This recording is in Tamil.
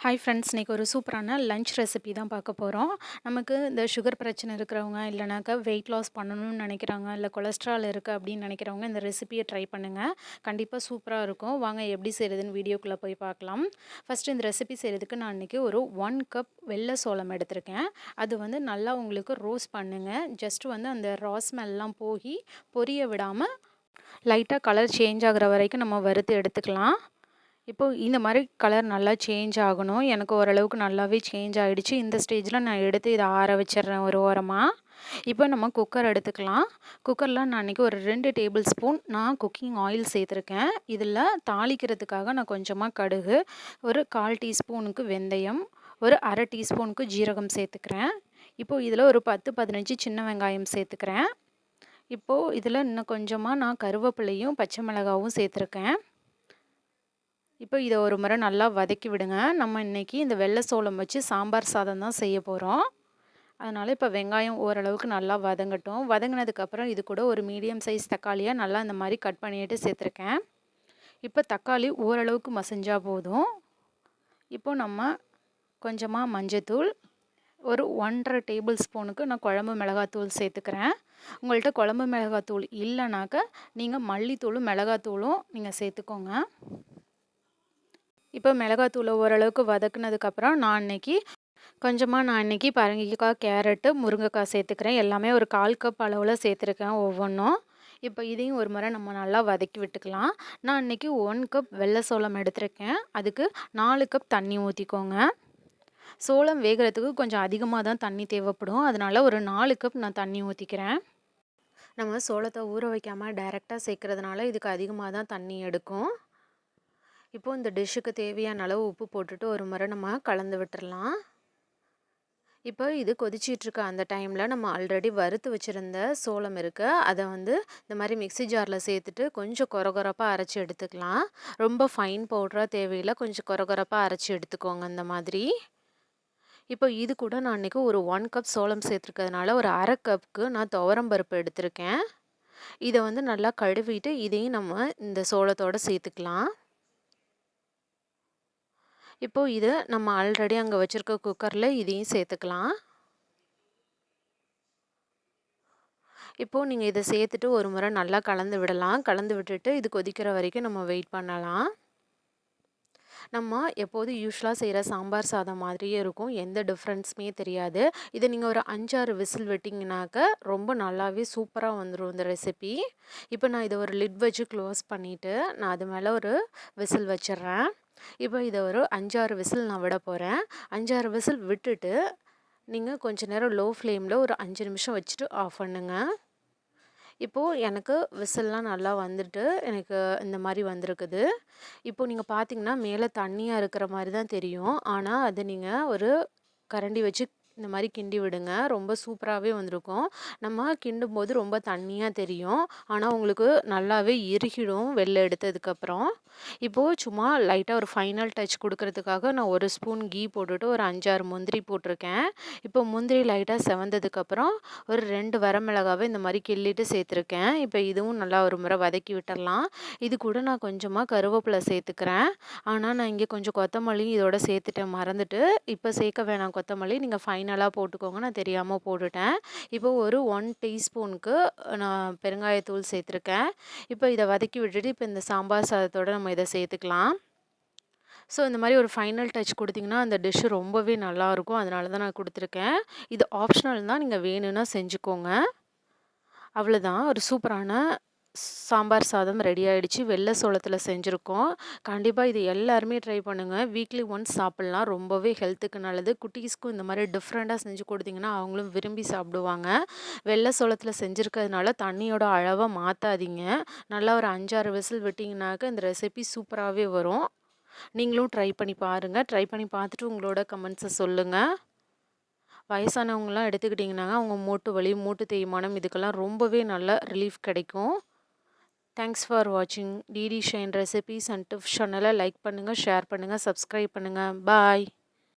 ஹாய் ஃப்ரெண்ட்ஸ், இன்றைக்கி ஒரு சூப்பரான லஞ்ச் ரெசிபி தான் பார்க்க போகிறோம். நமக்கு இந்த சுகர் பிரச்சனை இருக்கிறவங்க, இல்லைனாக்கா வெயிட் லாஸ் பண்ணணும்னு நினைக்கிறாங்க, இல்லை கொலஸ்ட்ரால் இருக்குது அப்படின்னு நினைக்கிறவங்க இந்த ரெசிபியை ட்ரை பண்ணுங்கள். கண்டிப்பாக சூப்பராக இருக்கும். வாங்க எப்படி செய்கிறதுன்னு வீடியோக்குள்ளே போய் பார்க்கலாம். ஃபஸ்ட்டு இந்த ரெசிபி செய்கிறதுக்கு நான் இன்றைக்கி ஒரு 1 கப் வெள்ளை சோளம் எடுத்திருக்கேன். அது வந்து நல்லா உங்களுக்கு ரோஸ்ட் பண்ணுங்கள். ஜஸ்ட்டு வந்து அந்த ரா ஸ்மெல்லாம் போய் பொரிய விடாமல் லைட்டாக கலர் சேஞ்ச் ஆகிற வரைக்கும் நம்ம வறுத்து எடுத்துக்கலாம். இப்போது இந்த மாதிரி கலர் நல்லா சேஞ்ச் ஆகணும். எனக்கு ஓரளவுக்கு நல்லாவே சேஞ்ச் ஆகிடுச்சு. இந்த ஸ்டேஜில் நான் எடுத்து இதை ஆற வச்சிடுறேன் ஒரு ஓரமாக. இப்போ நம்ம குக்கர் எடுத்துக்கலாம். குக்கரில் நான் இன்றைக்கி ஒரு 2 டேபிள் ஸ்பூன் நான் குக்கிங் ஆயில் சேர்த்துருக்கேன். இதில் தாளிக்கிறதுக்காக நான் கொஞ்சமாக கடுகு, ஒரு 1/4 டீஸ்பூனுக்கு வெந்தயம், ஒரு 1/2 டீஸ்பூனுக்கு ஜீரகம் சேர்த்துக்கிறேன். இப்போது இதில் ஒரு 10-15 சின்ன வெங்காயம் சேர்த்துக்கிறேன். இப்போது இதில் இன்னும் கொஞ்சமாக நான் கருவேப்பிலையும் பச்சை மிளகாவும் சேர்த்துருக்கேன். இப்போ இதை ஒரு முறை நல்லா வதக்கி விடுங்க. நம்ம இன்றைக்கி இந்த வெள்ளை சோளம் வச்சு சாம்பார் சாதம் தான் செய்ய போகிறோம். அதனால் இப்போ வெங்காயம் ஓரளவுக்கு நல்லா வதங்கட்டும். வதங்கினதுக்கப்புறம் இது கூட ஒரு மீடியம் சைஸ் தக்காளியாக நல்லா இந்த மாதிரி கட் பண்ணிட்டு சேர்த்துருக்கேன். இப்போ தக்காளி ஓரளவுக்கு மசிஞ்சால் போதும். இப்போ நம்ம கொஞ்சமாக மஞ்சத்தூள், ஒரு 1½ டேபிள் ஸ்பூனுக்கு நான் குழம்பு மிளகாத்தூள் சேர்த்துக்கிறேன். உங்கள்கிட்ட குழம்பு மிளகாத்தூள் இல்லைனாக்கா நீங்கள் மல்லித்தூளும் மிளகாத்தூளும் நீங்கள் சேர்த்துக்கோங்க. இப்போ மிளகாத்தூளை ஓரளவுக்கு வதக்குனதுக்கப்புறம் நான் இன்றைக்கி பரங்கிக்காய், கேரட்டு, முருங்கைக்காய் சேர்த்துக்கிறேன். எல்லாமே ஒரு 1/4 கப் அளவில் சேர்த்துருக்கேன் ஒவ்வொன்றும். இப்போ இதையும் ஒரு முறை நம்ம நல்லா வதக்கி விட்டுக்கலாம். நான் இன்றைக்கி 1 கப் வெள்ளை சோளம் எடுத்திருக்கேன். அதுக்கு 4 கப் தண்ணி ஊற்றிக்கோங்க. சோளம் வேகிறதுக்கு கொஞ்சம் அதிகமாக தான் தண்ணி தேவைப்படும். அதனால் ஒரு 4 கப் நான் தண்ணி ஊற்றிக்கிறேன். நம்ம சோளத்தை ஊற வைக்காமல் டைரெக்டாக சேர்க்குறதுனால இதுக்கு அதிகமாக தான் தண்ணி எடுக்கும். இப்போது இந்த டிஷ்ஷுக்கு தேவையான அளவு உப்பு போட்டுட்டு ஒரு முறை நம்ம கலந்து விட்டுறலாம். இப்போ இது கொதிச்சிட்ருக்க அந்த டைமில் நம்ம ஆல்ரெடி வறுத்து வச்சுருந்த சோளம் இருக்குது, அதை வந்து இந்த மாதிரி மிக்ஸி ஜாரில் சேர்த்துட்டு கொஞ்சம் கொரகொரப்பாக அரைச்சி எடுத்துக்கலாம். ரொம்ப ஃபைன் பவுடராக தேவையில்லை, கொஞ்சம் கொரகொரப்பாக அரைச்சி எடுத்துக்கோங்க இந்த மாதிரி. இப்போ இது கூட நான் இன்றைக்கி ஒரு 1 கப் சோளம் சேர்த்துருக்கிறதுனால ஒரு 1/2 கப்புக்கு நான் துவரம் பருப்பு எடுத்திருக்கேன். இதை வந்து நல்லா கழுவிட்டு இதையும் நம்ம இந்த சோளத்தோடு சேர்த்துக்கலாம். இப்போது இது நம்ம ஆல்ரெடி அங்கே வச்சுருக்க குக்கரில் இதையும் சேர்த்துக்கலாம். இப்போது நீங்கள் இதை சேர்த்துட்டு ஒரு முறை நல்லா கலந்து விடலாம். கலந்து விட்டுட்டு இது கொதிக்கிற வரைக்கும் நம்ம வெயிட் பண்ணலாம். நம்ம எப்போதும் யூஸ்வலாக செய்கிற சாம்பார் சாதம் மாதிரியே இருக்கும். எந்த டிஃப்ரென்ஸுமே தெரியாது. இதை நீங்கள் ஒரு 5-6 விசில் விட்டிங்கனாக்க ரொம்ப நல்லாவே சூப்பராக வந்துடும் இந்த ரெசிபி. இப்போ நான் இதை ஒரு லிட் வச்சு க்ளோஸ் பண்ணிவிட்டு நான் அது மேலே ஒரு விசில் வச்சிடுறேன். இப்போ இதை ஒரு 5-6 விசில் நான் விட போகிறேன். 5-6 விசில் விட்டுட்டு நீங்கள் கொஞ்சம் நேரம் லோ ஃப்ளேமில் ஒரு 5 நிமிஷம் வச்சுட்டு ஆஃப் பண்ணுங்கள். இப்போது எனக்கு விசில்லாம் நல்லா வந்துட்டு எனக்கு இந்த மாதிரி வந்திருக்குது. இப்போது நீங்கள் பார்த்தீங்கன்னா மேலே தண்ணியாக இருக்கிற மாதிரி தான் தெரியும். ஆனால் அது நீங்கள் ஒரு கரண்டி வச்சு இந்த மாதிரி கிண்டி விடுங்க. ரொம்ப சூப்பராகவே வந்திருக்கும். நம்ம கிண்டும்போது ரொம்ப தண்ணியாக தெரியும். ஆனால் உங்களுக்கு நல்லாவே இறுகிடும் வெளில எடுத்ததுக்கப்புறம். இப்போது சும்மா லைட்டாக ஒரு ஃபைனல் டச் கொடுக்கறதுக்காக நான் ஒரு ஸ்பூன் கீ போட்டுட்டு ஒரு 5-6 முந்திரி போட்டிருக்கேன். இப்போ முந்திரி லைட்டாக செவந்ததுக்கப்புறம் ஒரு 2 வரமிளகாவை இந்த மாதிரி கிள்ளிட்டு சேர்த்துருக்கேன். இப்போ இதுவும் நல்லா ஒரு முறை வதக்கி விட்டுறலாம். இது கூட நான் கொஞ்சமாக கருவேப்பிலை சேர்த்துக்கிறேன். ஆனால் நான் இங்கே கொஞ்சம் கொத்தமல்லி இதோட சேர்த்துட்டேன், மறந்துட்டு. இப்போ சேர்க்க வேணாம் கொத்தமல்லி, நீங்கள் ஃபைனலாக போட்டுக்கோங்க. நான் தெரியாமல் போட்டுட்டேன். இப்போ ஒரு 1 டீஸ்பூனுக்கு நான் பெருங்காயத்தூள் சேர்த்துருக்கேன். இப்போ இதை வதக்கி விட்டுட்டு இப்போ இந்த சாம்பார் சாதத்தோடு நம்ம இதை சேர்த்துக்கலாம். ஸோ இந்த மாதிரி ஒரு ஃபைனல் டச் கொடுத்திங்கன்னா அந்த டிஷ்ஷு ரொம்பவே நல்லாயிருக்கும். அதனால தான் நான் கொடுத்துருக்கேன். இது ஆப்ஷனல் தான், நீங்கள் வேணும்னா செஞ்சுக்கோங்க. அவ்வளோதான், ஒரு சூப்பரான சாம்பார் சாதம் ரெடி ஆகிடுச்சு. வெள்ளை சோளத்தில் செஞ்சுருக்கோம். கண்டிப்பாக இது எல்லாருமே ட்ரை பண்ணுங்கள். வீக்லி ஒன்ஸ் சாப்பிட்லாம். ரொம்பவே ஹெல்த்துக்கு நல்லது. குட்டீஸ்க்கும் இந்த மாதிரி டிஃப்ரெண்ட்டாக செஞ்சு கொடுத்தீங்கன்னா அவங்களும் விரும்பி சாப்பிடுவாங்க. வெள்ளை சோளத்தில் செஞ்சுருக்கிறதுனால தண்ணியோட அளவை மாற்றாதீங்க. நல்லா ஒரு 5-6 விசில் விட்டிங்கனாக்க இந்த ரெசிபி சூப்பராகவே வரும். நீங்களும் ட்ரை பண்ணி பாருங்கள். ட்ரை பண்ணி பார்த்துட்டு உங்களோட கமெண்ட்ஸை சொல்லுங்கள். வயசானவங்களாம் எடுத்துக்கிட்டிங்கனாங்க அவங்க மூட்டு வலி, மூட்டு தேய்மானம் இதுக்கெல்லாம் ரொம்பவே நல்ல ரிலீஃப் கிடைக்கும். தேங்க்ஸ் ஃபார் வாட்சிங் DD Shine recipes and tips சேனலை லைக் பண்ணுங்கள், ஷேர் பண்ணுங்கள், சப்ஸ்கிரைப் பண்ணுங்கள். பாய்.